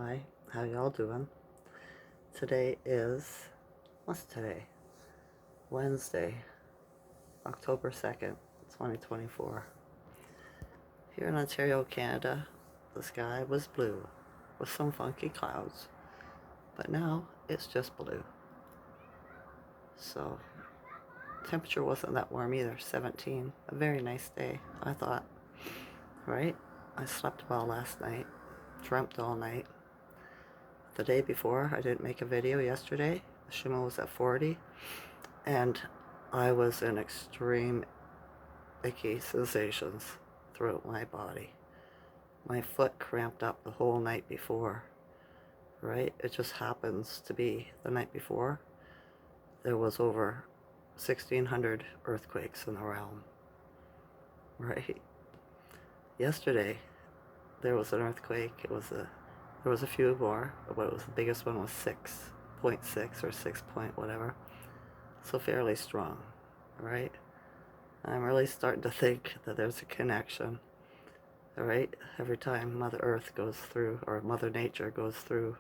Hi, how y'all doing? Today is, what's today? Wednesday, October 2nd, 2024. Here in Ontario, Canada, the sky was blue with some funky clouds, but now it's just blue. So, temperature wasn't that warm either, 17. A very nice day, I thought, right? I slept well last night, dreamt all night. The day before, I didn't make a video yesterday. The Schuman was at 40, and I was in extreme icky sensations throughout my body. My foot cramped up the whole night before, right? It just happens to be the night before there was over 1,600 earthquakes in the realm, right? Yesterday, there was an earthquake. There was a few more, but it was the biggest one was 6.6 or 6 point whatever. So fairly strong, right? I'm really starting to think that there's a connection, right? Every time Mother Earth goes through, or Mother Nature goes through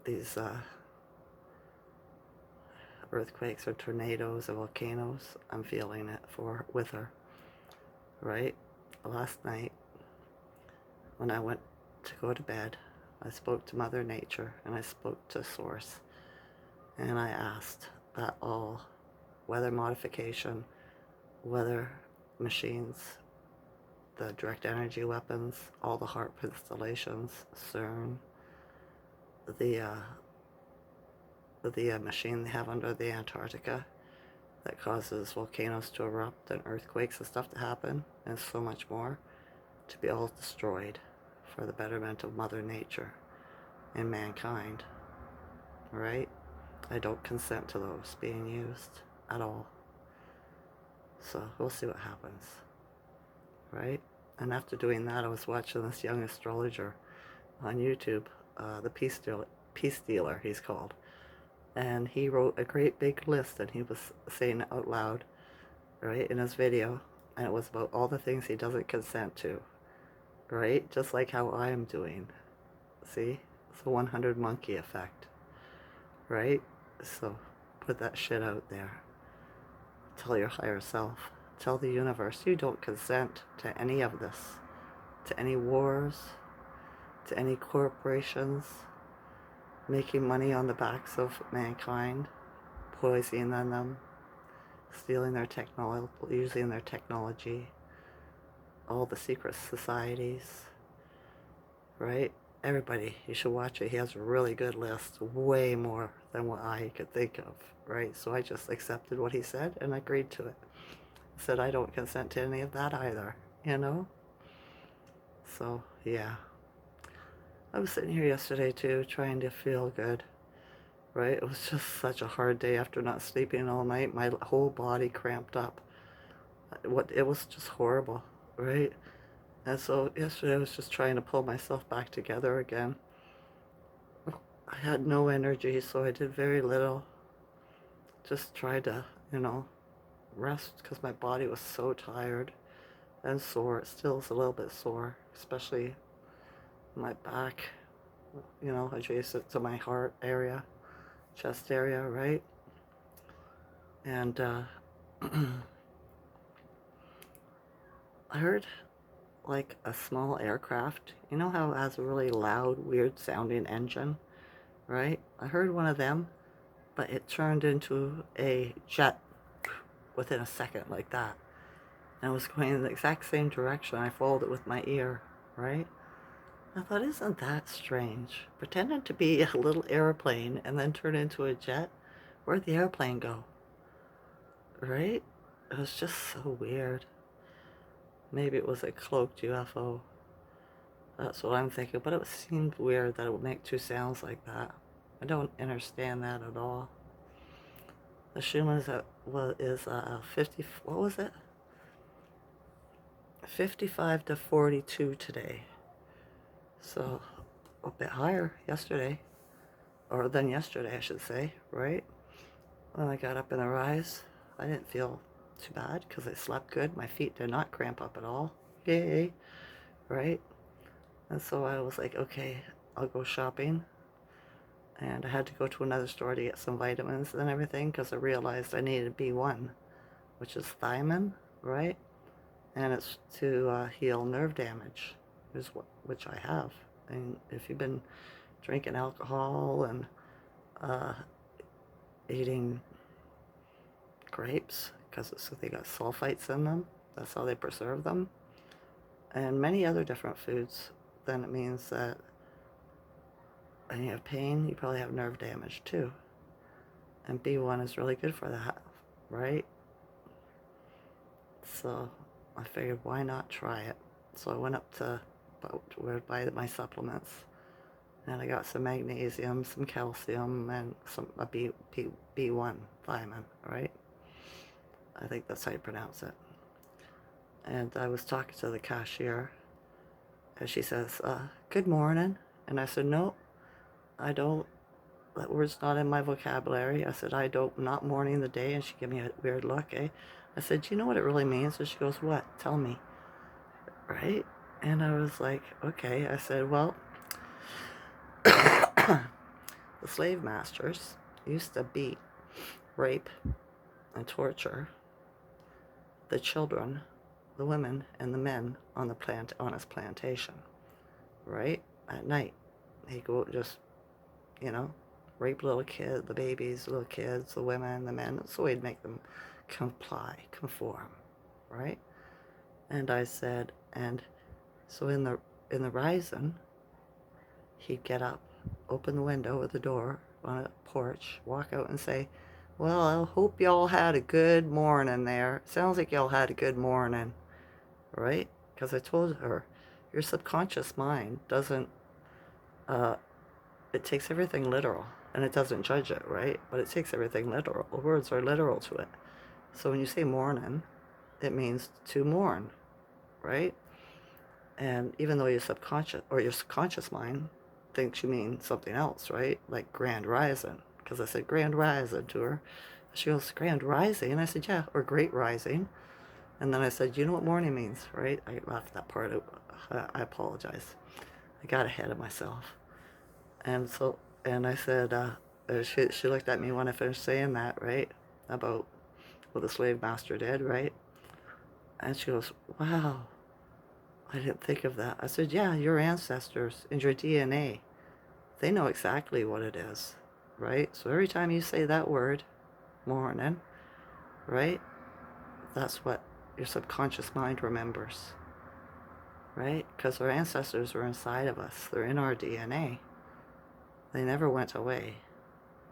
these earthquakes or tornadoes or volcanoes, I'm feeling it with her, right? Last night, when I went to go to bed, I spoke to Mother Nature and I spoke to Source, and I asked that all weather modification, weather machines, the direct energy weapons, all the HARP installations, CERN, the machine they have under the Antarctica that causes volcanoes to erupt and earthquakes and stuff to happen, and so much more, to be all destroyed for the betterment of Mother Nature and mankind, right? I don't consent to those being used at all. So we'll see what happens, right? And after doing that, I was watching this young astrologer on YouTube, the Peace Dealer, he's called. And he wrote a great big list, and he was saying it out loud, right, in his video. And it was about all the things he doesn't consent to, right? Just like how I am doing. See? It's the 100 monkey effect, right? So put that shit out there. Tell your higher self. Tell the universe you don't consent to any of this. To any wars. To any corporations making money on the backs of mankind. Poisoning them. Stealing their technology. Using their technology. All the secret societies. Right? Everybody, you should watch it. He has a really good list, way more than what I could think of, right? So I just accepted what he said and agreed to it. Said I don't consent to any of that either, you know? So, yeah. I was sitting here yesterday too, trying to feel good, right? It was just such a hard day after not sleeping all night. My whole body cramped up. It was just horrible, right? And so yesterday I was just trying to pull myself back together again. I had no energy, so I did very little. Just tried to, rest because my body was so tired and sore. It still is a little bit sore, especially my back, adjacent to my heart area, chest area, right? And I heard like a small aircraft. You know how it has a really loud, weird sounding engine, right? I heard one of them, but it turned into a jet within a second like that. And it was going in the exact same direction. I followed it with my ear, right? I thought, isn't that strange? Pretending to be a little airplane and then turn into a jet? Where'd the airplane go? Right? It was just so weird. Maybe it was a cloaked UFO. That's what I'm thinking. But it seemed weird that it would make two sounds like that. I don't understand that at all. The Schuman is 50, what was it? 55 to 42 today. So a bit higher yesterday. Or than yesterday, I should say, right? When I got up in the rise, I didn't feel too bad because I slept good. My feet did not cramp up at all. Yay, right? And so I was like, okay, I'll go shopping. And I had to go to another store to get some vitamins and everything because I realized I needed B1, which is thiamine, right? And it's to heal nerve damage, which I have. And if you've been drinking alcohol and uh, eating grapes, because they got sulfites in them, that's how they preserve them, and many other different foods, then it means that when you have pain, you probably have nerve damage too. And B1 is really good for that, right? So I figured, why not try it? So I went up to where I buy my supplements, and I got some magnesium, some calcium, and some B1 thiamine, right? I think that's how you pronounce it. And I was talking to the cashier, and she says, good morning. And I said, no, I don't, that word's not in my vocabulary. I said, I don't, not mourning the day. And she gave me a weird look, eh? I said, do you know what it really means? And she goes, what? Tell me. Right? And I was like, okay. I said, well, the slave masters used to beat, rape, and torture the children, the women, and the men on his plantation, right? At night. He'd go just, you know, rape little kids, the babies, little kids, the women, the men. So he'd make them comply, conform, right? And I said, and so in the rising, he'd get up, open the window or the door on a porch, walk out and say, well, I hope y'all had a good morning there. Sounds like y'all had a good morning, right? Because I told her, your subconscious mind doesn't, it takes everything literal, and it doesn't judge it, right? But it takes everything literal. The words are literal to it. So when you say morning, it means to mourn, right? And even though your subconscious mind thinks you mean something else, right? Like grand rising, because I said grand rising to her. She goes, grand rising? And I said, yeah, or great rising. And then I said, you know what morning means, right? I left that part out. I apologize. I got ahead of myself. And so, and I said, she looked at me when I finished saying that, right? About what the slave master did, right? And she goes, wow, I didn't think of that. I said, yeah, your ancestors and your DNA, they know exactly what it is, right? So every time you say that word, morning, right? That's what your subconscious mind remembers, right? Because our ancestors are inside of us. They're in our DNA. They never went away,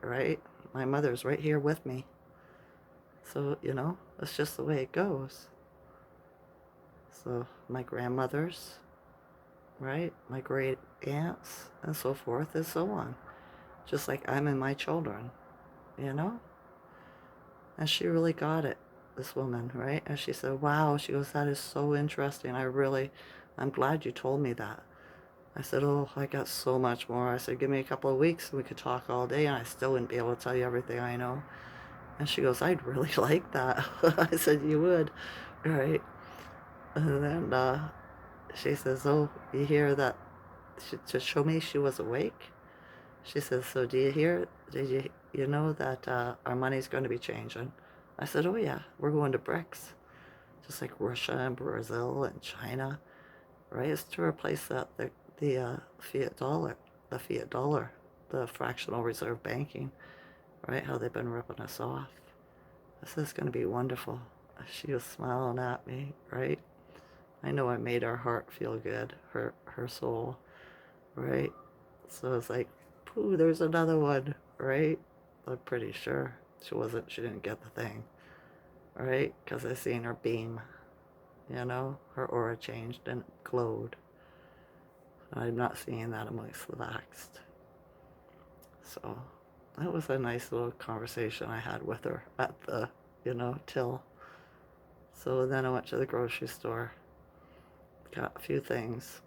right? My mother's right here with me. So, that's just the way it goes. So my grandmothers, right? My great aunts, and so forth and so on. Just like I'm in my children, you know? And she really got it, this woman, right? And she said, wow, she goes, that is so interesting. I'm glad you told me that. I said, oh, I got so much more. I said, give me a couple of weeks and we could talk all day, and I still wouldn't be able to tell you everything I know. And she goes, I'd really like that. I said, you would, right? And then she says, oh, you hear that? To show me she was awake. She says, so did you know that our money's going to be changing? I said, oh yeah, we're going to BRICS. Just like Russia and Brazil and China, right? It's to replace the fiat dollar, the fractional reserve banking, right? How they've been ripping us off. This is going to be wonderful. She was smiling at me, right? I know I made her heart feel good, her soul, right? So it's like, pooh, there's another one, right? I'm pretty sure she didn't get the thing, right? Because I seen her beam, her aura changed and glowed. I'm not seeing that amongst the vaxxed. So that was a nice little conversation I had with her at the, till. So then I went to the grocery store, got a few things,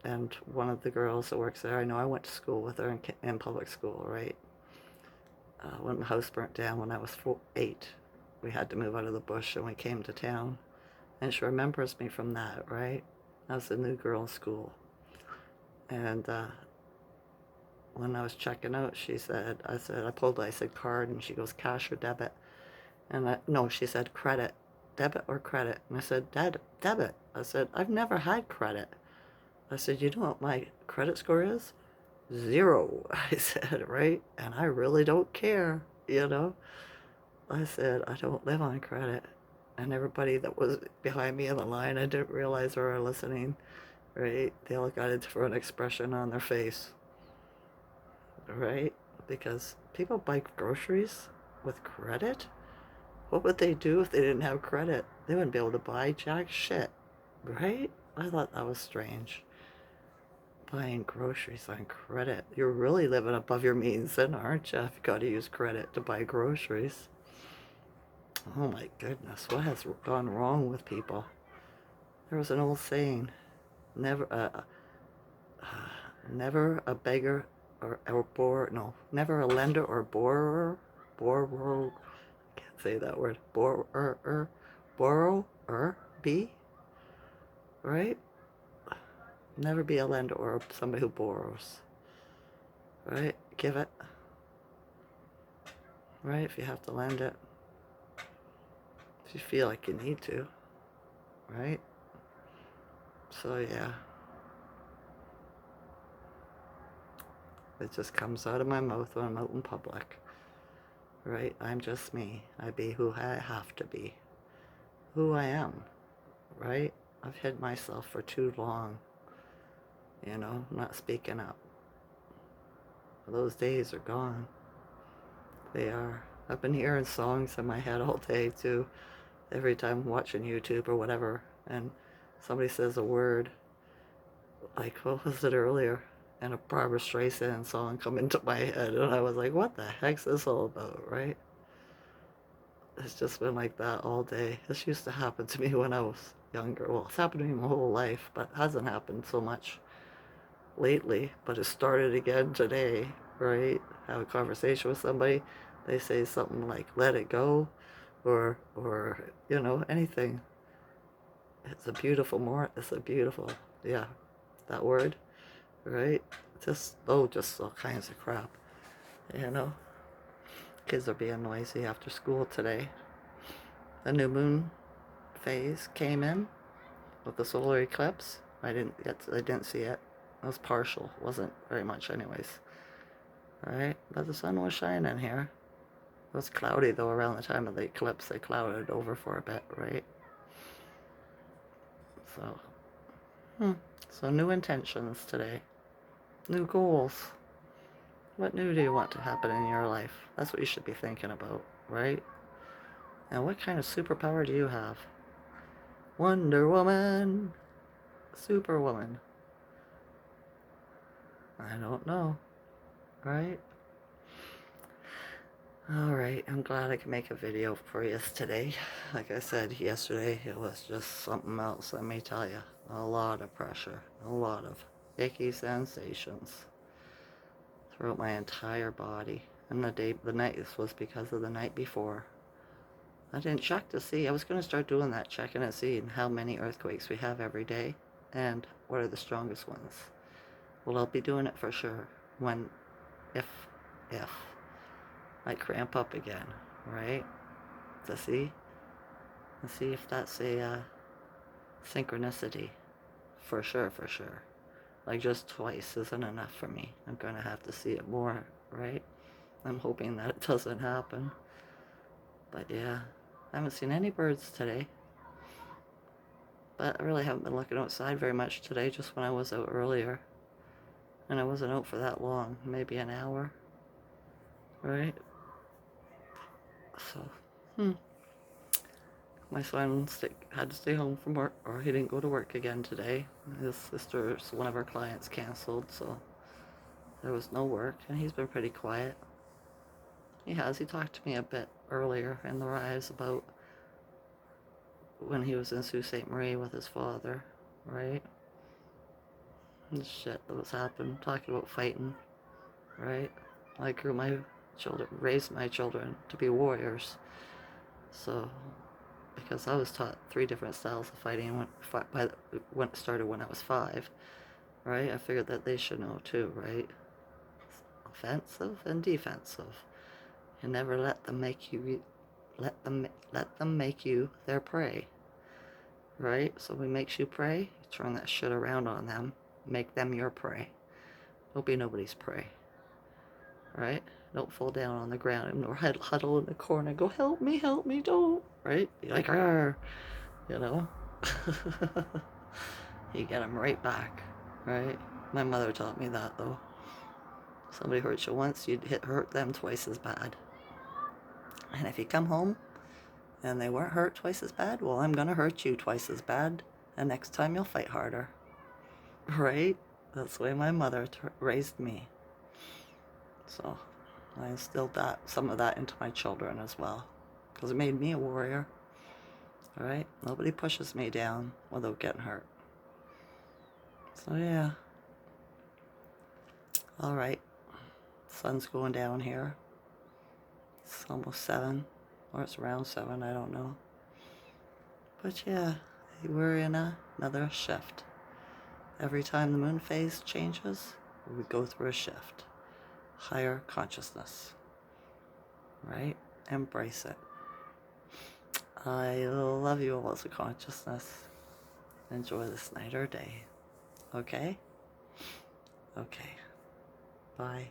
and one of the girls that works there, I know I went to school with her in public school, right? When my house burnt down when I was 8, we had to move out of the bush and we came to town. And she remembers me from that, right? I was a new girl in school. And when I was checking out, I said card, and she goes, cash or debit? And no, she said credit. Debit or credit? And I said, debit. I said, I've never had credit. I said, you know what my credit score is? 0. I said, right? And I really don't care, you know? I said, I don't live on credit. And everybody that was behind me in the line, I didn't realize they were listening, right? They all got a different expression on their face, right? Because people buy groceries with credit. What would they do if they didn't have credit? They wouldn't be able to buy jack shit, right? I thought that was strange. Buying groceries on credit. You're really living above your means then, aren't you? If you got to use credit to buy groceries. Oh my goodness, what has gone wrong with people? There was an old saying, never, uh, never a beggar or bore, no, never a lender or borrower, can't say that word, borrower, be, right? Never be a lender or somebody who borrows, right? Give it, right? If you have to lend it, if you feel like you need to, right? So yeah, it just comes out of my mouth when I'm out in public, right? I'm just me. I be who I have to be, who I am, right? I've hid myself for too long, not speaking up. Those days are gone. They are. I've been hearing songs in my head all day too, every time I'm watching YouTube or whatever, and somebody says a word, like, what was it earlier? And a Barbara Streisand song come into my head, and I was like, what the heck's this all about, right? It's just been like that all day. This used to happen to me when I was younger. Well, it's happened to me my whole life, but it hasn't happened so much lately. But it started again today, right? Have a conversation with somebody, they say something like "let it go," or anything. It's a beautiful It's a beautiful, yeah, that word, right? Just all kinds of crap, you know. Kids are being noisy after school today. The new moon phase came in with the solar eclipse. I didn't see it. It was partial. It wasn't very much anyways. Alright? But the sun was shining here. It was cloudy though around the time of the eclipse. They clouded over for a bit, right? So, so new intentions today. New goals. What new do you want to happen in your life? That's what you should be thinking about, right? And what kind of superpower do you have? Wonder Woman. Superwoman. I don't know, right? Alright, I'm glad I can make a video for you today. Like I said yesterday, it was just something else, let me tell you. A lot of pressure, a lot of icky sensations throughout my entire body. And the night, this was because of the night before. I didn't check to see. I was going to start doing that, checking and seeing how many earthquakes we have every day and what are the strongest ones. Well, I'll be doing it for sure when, if I cramp up again, right? To see and see if that's a synchronicity. For sure, for sure. Like just twice isn't enough for me. I'm gonna have to see it more, right? I'm hoping that it doesn't happen. But yeah, I haven't seen any birds today. But I really haven't been looking outside very much today, just when I was out earlier. And I wasn't out for that long, maybe an hour, right? So, my son had to stay home from work, or he didn't go to work again today. His sister's, one of our clients, canceled, so there was no work, and he's been pretty quiet. He talked to me a bit earlier in the rise about when he was in Sault Ste. Marie with his father, right? And shit that was happening, talking about fighting, right? I raised my children to be warriors, so because I was taught 3 different styles of fighting when it started when I was 5. right? I figured that they should know too, right? Offensive and defensive. You never let them make you let them make you their prey, right? So when it makes you prey, you turn that shit around on them, make them your prey. Don't be nobody's prey, right? Don't fall down on the ground or huddle in the corner and go, help me, don't, right? Be like, arr, you know? You get them right back, right? My mother taught me that, though. Somebody hurts you once, you'd hurt them twice as bad. And if you come home and they weren't hurt twice as bad, well, I'm gonna hurt you twice as bad, and next time you'll fight harder, right? That's the way my mother raised me. So I instilled some of that into my children as well, because it made me a warrior. All right, nobody pushes me down without getting hurt. So yeah. All right, sun's going down here. It's almost 7, or it's around 7, I don't know. But yeah, we're in another shift. Every time the moon phase changes, we go through a shift. Higher consciousness, right? Embrace it. I love you all as a consciousness. Enjoy this night or day. Okay? Okay. Bye.